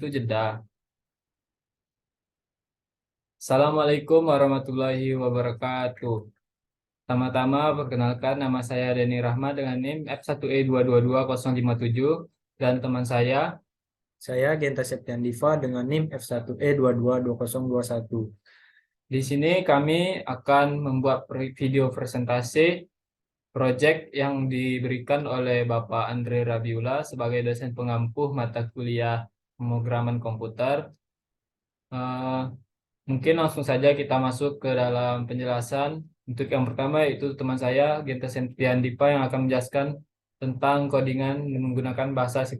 itu jeda. Assalamualaikum warahmatullahi wabarakatuh. Pertama-tama perkenalkan nama saya Denny Rahma dengan NIM F1E222057 dan teman saya. Saya Genta Septian Diva dengan NIM F1E222021. Di sini kami akan membuat video presentasi proyek yang diberikan oleh Bapak Andre Rabiula sebagai dosen pengampu mata kuliah pemrograman komputer. Eh, Mungkin langsung saja kita masuk ke dalam penjelasan. Untuk yang pertama itu teman saya Genta Septian Dipa yang akan menjelaskan tentang codingan menggunakan bahasa C++.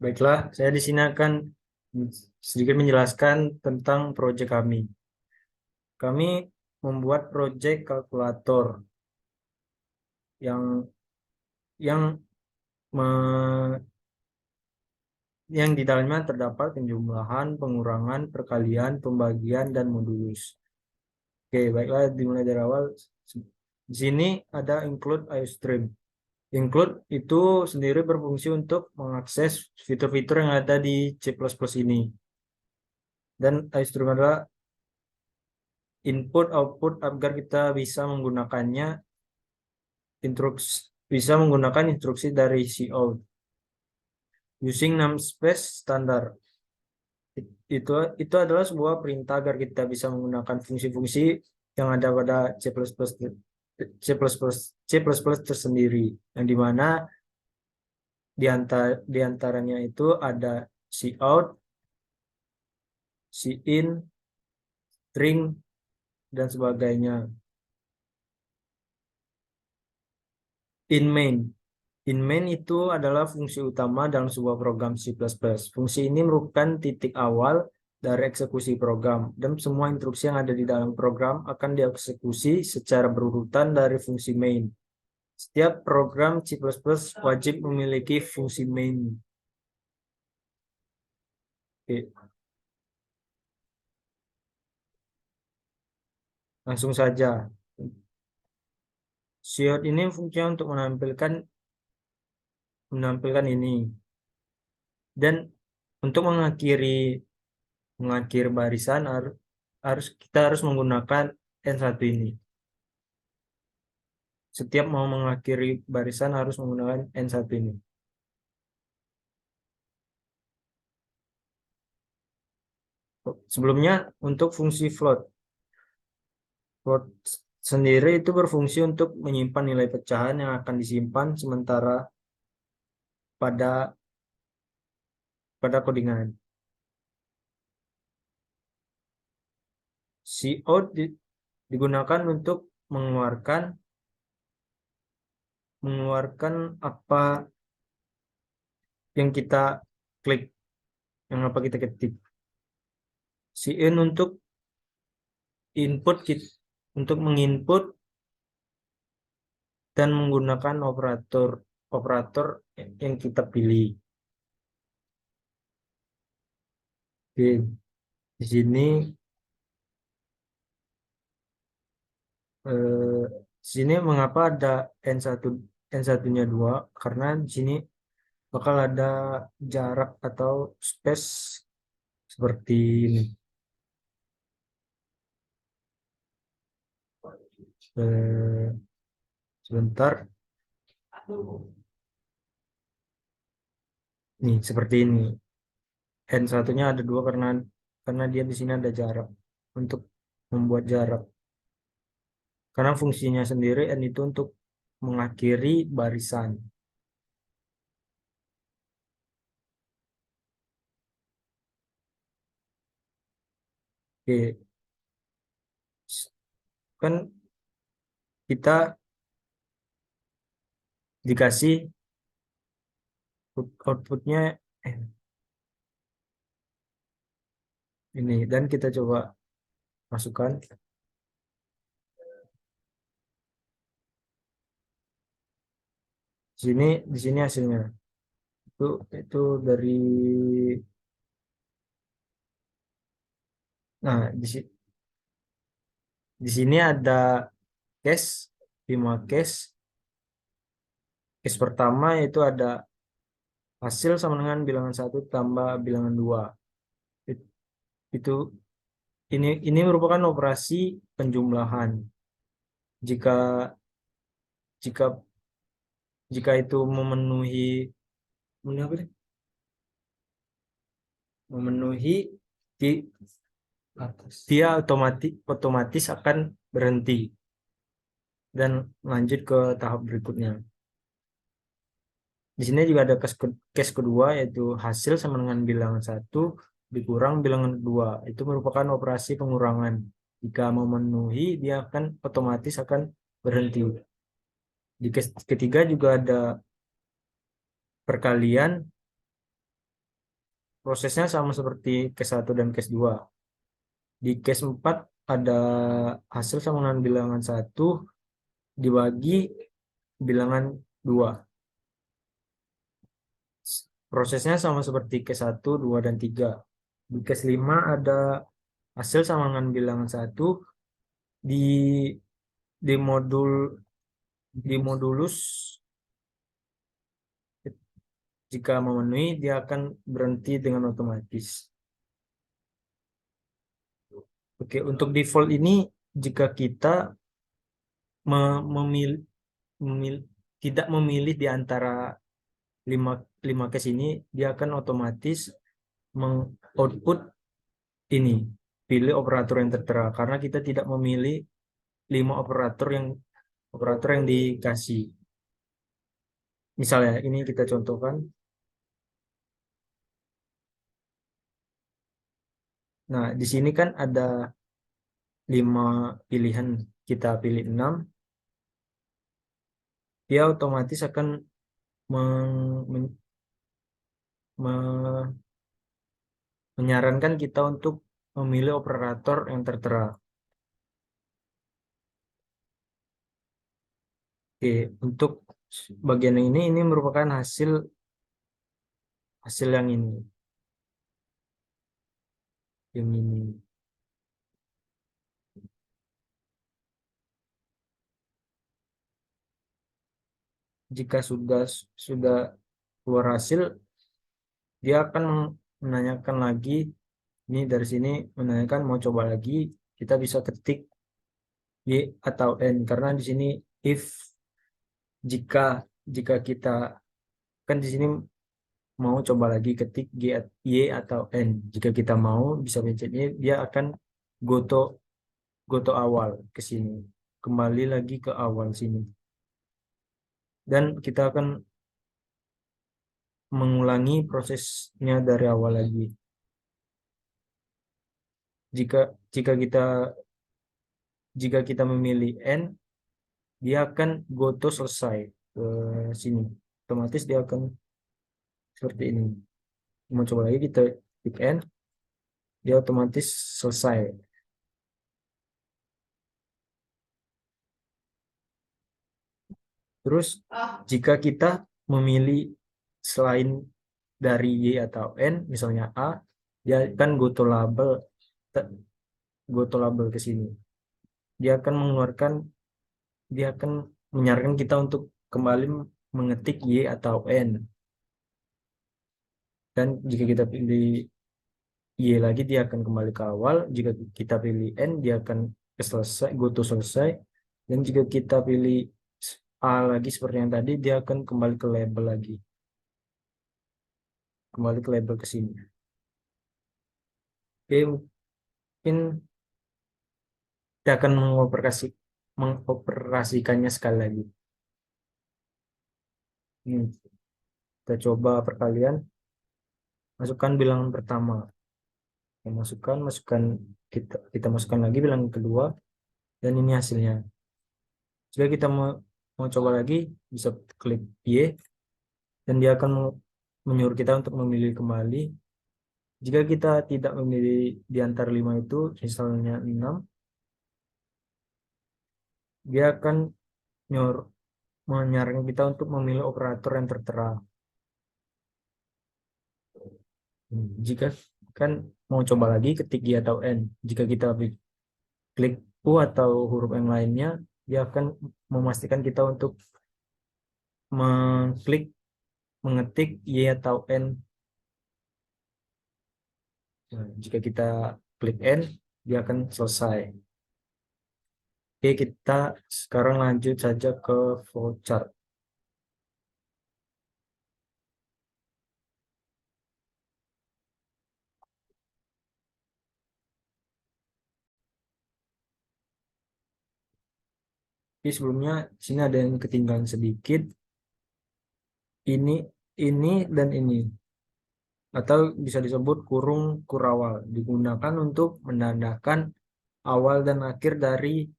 Baiklah, saya di sini akan sedikit menjelaskan tentang proyek kami. Kami membuat proyek kalkulator yang yang me- yang di dalamnya terdapat penjumlahan, pengurangan, perkalian, pembagian, dan modulus. Oke, baiklah dimulai dari awal. Di sini ada include iostream. Include itu sendiri berfungsi untuk mengakses fitur-fitur yang ada di C++ ini. Dan iostream adalah input output agar kita bisa menggunakannya bisa menggunakan instruksi dari cout using namespace standar. Itu adalah sebuah perintah agar kita bisa menggunakan fungsi-fungsi yang ada pada C++ tersendiri, yang dimana di antaranya itu ada cout, cin, string, dan sebagainya. In main. In main itu adalah fungsi utama dalam sebuah program C++. Fungsi ini merupakan titik awal dari eksekusi program, dan semua instruksi yang ada di dalam program akan dieksekusi secara berurutan dari fungsi main. Setiap program C++ wajib memiliki fungsi main. Oke, langsung saja. Cout ini fungsinya untuk menampilkan ini. Dan untuk mengakhiri barisan kita harus menggunakan N1 ini. Setiap mau mengakhiri barisan harus menggunakan N1 ini. Sebelumnya untuk fungsi float. Float sendiri itu berfungsi untuk menyimpan nilai pecahan yang akan disimpan sementara pada codingan. Cout digunakan untuk mengeluarkan apa yang kita klik, yang apa kita ketik. Cin untuk menginput dan menggunakan operator yang kita pilih. Oke, di sini mengapa ada N1-nya 2? Karena di sini bakal ada jarak atau space seperti ini. Sebentar. Nih, seperti ini. N1-nya ada 2 karena dia di sini ada jarak untuk membuat jarak. Karena fungsinya sendiri N itu untuk mengakhiri barisan. Oke, kan kita dikasih outputnya ini, dan kita coba masukkan. Di sini hasilnya. Itu dari. Nah, di sini ada case 5 case. Case pertama itu ada Hasil sama dengan bilangan 1 tambah bilangan 2. Itu ini merupakan operasi penjumlahan. Jika jika jika itu memenuhi dia otomatis akan berhenti dan lanjut ke tahap berikutnya. Di sini juga ada case kedua, yaitu hasil sama dengan bilangan 1 dikurang bilangan 2. Itu merupakan operasi pengurangan. Jika memenuhi, dia akan otomatis akan berhenti. Di case ketiga juga ada perkalian. Prosesnya sama seperti case 1 dan case 2. Di case 4 ada hasil sama dengan bilangan 1 dibagi bilangan 2. Prosesnya sama seperti case 1, 2, dan 3. Di case 5 ada hasil sama dengan bilangan 1 di di modul di modulus. Jika memenuhi, dia akan berhenti dengan otomatis. Oke, untuk default ini jika kita memilih tidak memilih di antara 5 case ini, dia akan otomatis mengoutput ini, pilih operator yang tertera, karena kita tidak memilih 5 operator yang dikasih. Misalnya ini kita contohkan. Nah, di sini kan ada 5 pilihan, kita pilih 6, dia otomatis akan meng- men- me- menyarankan kita untuk memilih operator yang tertera. Oke, untuk bagian yang ini merupakan hasil yang ini. Jika sudah keluar hasil, dia akan menanyakan lagi. Ini dari sini menanyakan mau coba lagi, kita bisa ketik Y atau N, karena di sini if, jika jika kita kan di sini mau coba lagi, ketik Y atau N. Jika kita mau bisa pencet Y, dia akan goto goto awal ke sini, kembali lagi ke awal sini, dan kita akan mengulangi prosesnya dari awal lagi. Jika jika kita jika kita memilih N, dia akan goto selesai ke sini, otomatis dia akan seperti ini. Mau coba lagi, kita klik N, dia otomatis selesai. Terus jika kita memilih selain dari Y atau N, misalnya A, dia akan go to label ke sini. Dia akan dia akan menyarankan kita untuk kembali mengetik Y atau N. Dan jika kita pilih Y lagi, dia akan kembali ke awal. Jika kita pilih N, dia akan go to selesai. Dan jika kita pilih A lagi seperti yang tadi, dia akan kembali ke label lagi. Kembali ke label ke sini. Oke, mungkin kita akan mengoperasikannya sekali lagi. Kita coba perkalian. Masukkan bilangan pertama. Kita masukkan lagi bilangan kedua, dan ini hasilnya. Jika kita mau coba lagi, bisa klik Y, dan dia akan menyuruh kita untuk memilih kembali. Jika kita tidak memilih di antara 5 itu, misalnya 6, dia akan menyarankan kita untuk memilih operator yang tertera. Jika kan mau coba lagi, ketik Y atau N. Jika kita klik U atau huruf yang lainnya, dia akan memastikan kita untuk mengklik mengetik Y atau N. Nah, jika kita klik N, dia akan selesai. Oke, kita sekarang lanjut saja ke flowchart. Oke, sebelumnya sini ada yang ketinggalan sedikit. Ini dan ini, atau bisa disebut kurung kurawal, digunakan untuk menandakan awal dan akhir dari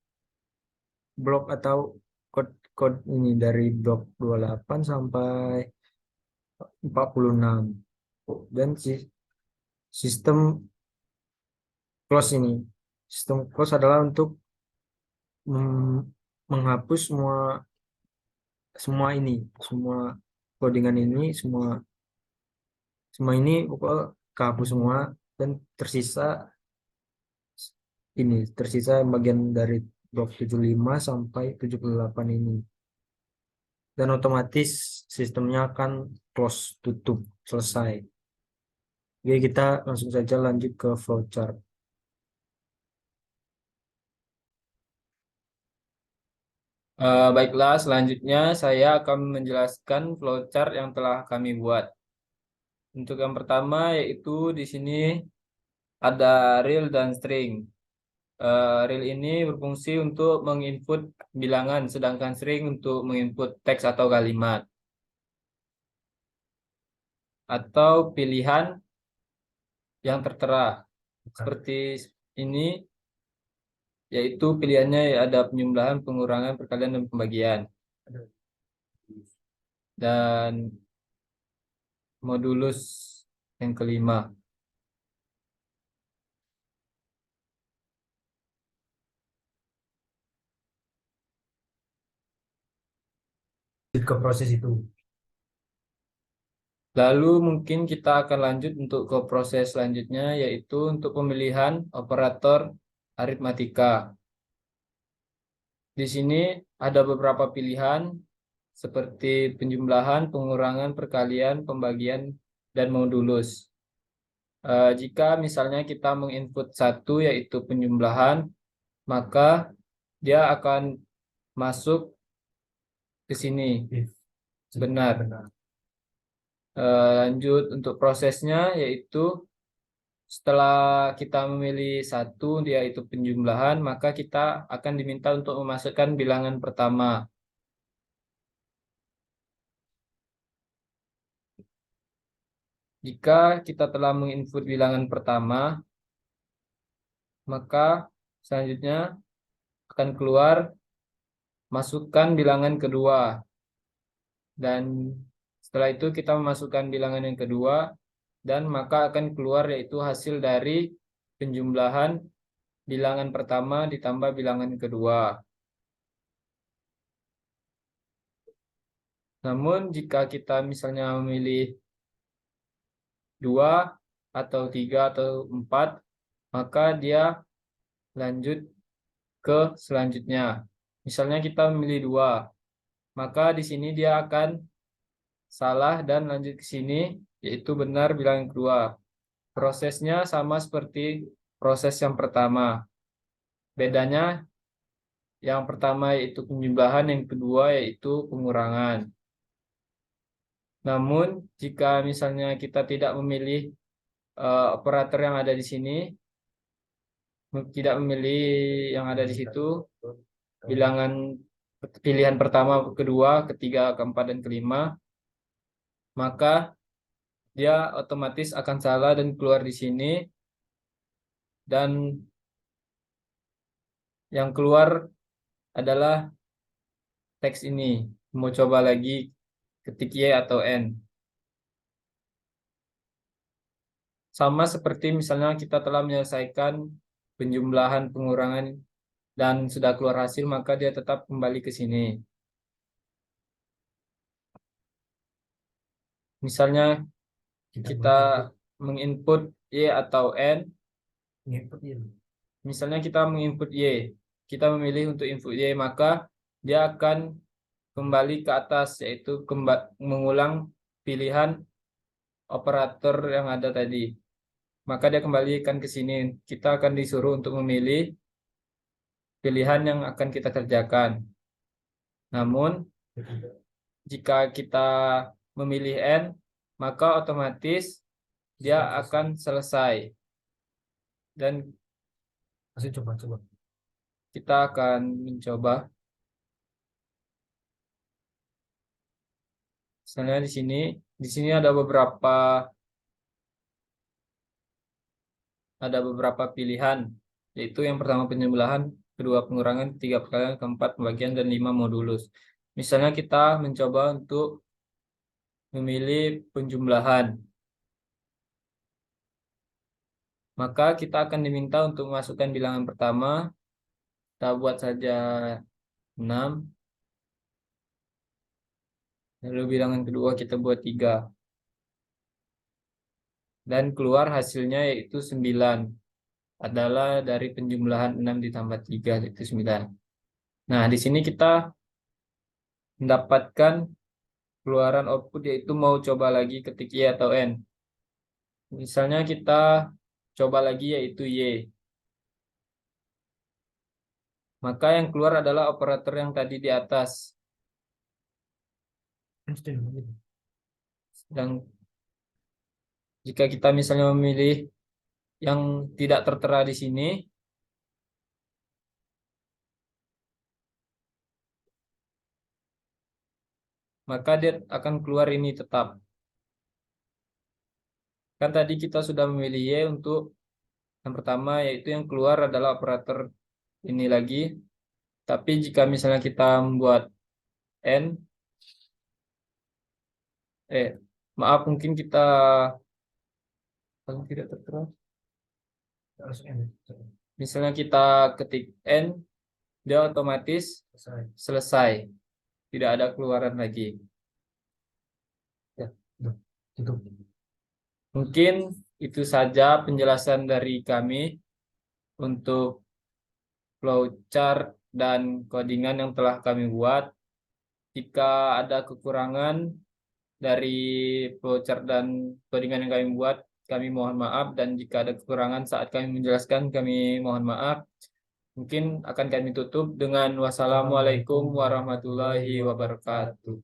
blok atau kode ini, dari blok 28 sampai 46. Dan sistem close ini. Sistem close adalah untuk menghapus semua ini, semua codingan ini, semua ini pokoknya kehapus semua, dan tersisa bagian dari blok 75 sampai 78 ini. Dan otomatis sistemnya akan close, tutup, selesai. Oke, kita langsung saja lanjut ke flowchart. Baiklah, selanjutnya saya akan menjelaskan flowchart yang telah kami buat. Untuk yang pertama yaitu di sini ada real dan string. Real ini berfungsi untuk menginput bilangan, sedangkan string untuk menginput teks atau kalimat. Atau pilihan yang tertera. Seperti ini, yaitu pilihannya ada penjumlahan, pengurangan, perkalian, dan pembagian. Dan modulus yang kelima. Ke proses itu. Lalu mungkin kita akan lanjut untuk ke proses selanjutnya, yaitu untuk pemilihan operator aritmatika. Di sini ada beberapa pilihan seperti penjumlahan, pengurangan, perkalian, pembagian, dan modulus. Jika misalnya kita menginput satu yaitu penjumlahan, maka dia akan masuk ke sini. Benar. Lanjut untuk prosesnya yaitu setelah kita memilih satu dia itu penjumlahan, maka kita akan diminta untuk memasukkan bilangan pertama. Jika kita telah menginput bilangan pertama, maka selanjutnya akan keluar masukkan bilangan kedua. Dan setelah itu kita memasukkan bilangan yang kedua, dan maka akan keluar yaitu hasil dari penjumlahan bilangan pertama ditambah bilangan kedua. Namun jika kita misalnya memilih 2 atau 3 atau 4, maka dia lanjut ke selanjutnya. Misalnya kita memilih 2, maka di sini dia akan salah dan lanjut ke sini, yaitu benar bilangan kedua. Prosesnya sama seperti proses yang pertama. Bedanya yang pertama yaitu penjumlahan, yang kedua yaitu pengurangan. Namun jika misalnya kita tidak memilih operator yang ada di sini, tidak memilih yang ada di situ, bilangan pilihan pertama, kedua, ketiga, keempat, dan kelima, maka dia otomatis akan salah dan keluar di sini, dan yang keluar adalah teks ini. Mau coba lagi ketik Y atau N. Sama seperti misalnya kita telah menyelesaikan penjumlahan, pengurangan, dan sudah keluar hasil, maka dia tetap kembali ke sini. Misalnya kita menginput Y atau N, misalnya kita menginput Y, kita memilih untuk input Y, maka dia akan kembali ke atas, yaitu mengulang pilihan operator yang ada tadi. Maka dia kembalikan ke sini. Kita akan disuruh untuk memilih pilihan yang akan kita kerjakan. Namun, jika kita memilih N, maka otomatis dia akan selesai. Dan coba. Kita akan mencoba. Misalnya di sini ada beberapa pilihan, yaitu yang pertama penjumlahan, kedua pengurangan, ketiga perkalian, keempat pembagian, dan lima modulus. Misalnya kita mencoba untuk memilih penjumlahan, maka kita akan diminta untuk memasukkan bilangan pertama. Kita buat saja 6, lalu bilangan kedua kita buat 3, dan keluar hasilnya yaitu 9. Adalah dari penjumlahan 6 ditambah 3 yaitu 9. Nah, di sini kita mendapatkan keluaran output yaitu mau coba lagi ketik Y atau N. Misalnya kita coba lagi yaitu Y. Maka yang keluar adalah operator yang tadi di atas. Dan jika kita misalnya memilih yang tidak tertera di sini, maka dia akan keluar ini tetap. Kan tadi kita sudah memilih Y untuk yang pertama, yaitu yang keluar adalah operator ini lagi. Tapi jika misalnya kita membuat N, maaf, mungkin kita paling tidak tertera. Misalnya kita ketik N, dia otomatis selesai. Tidak ada keluaran lagi. Ya, itu. Mungkin itu saja penjelasan dari kami untuk flowchart dan codingan yang telah kami buat. Jika ada kekurangan dari flowchart dan codingan yang kami buat, kami mohon maaf. Dan jika ada kekurangan saat kami menjelaskan, kami mohon maaf. Mungkin akan kami tutup dengan wassalamualaikum warahmatullahi wabarakatuh.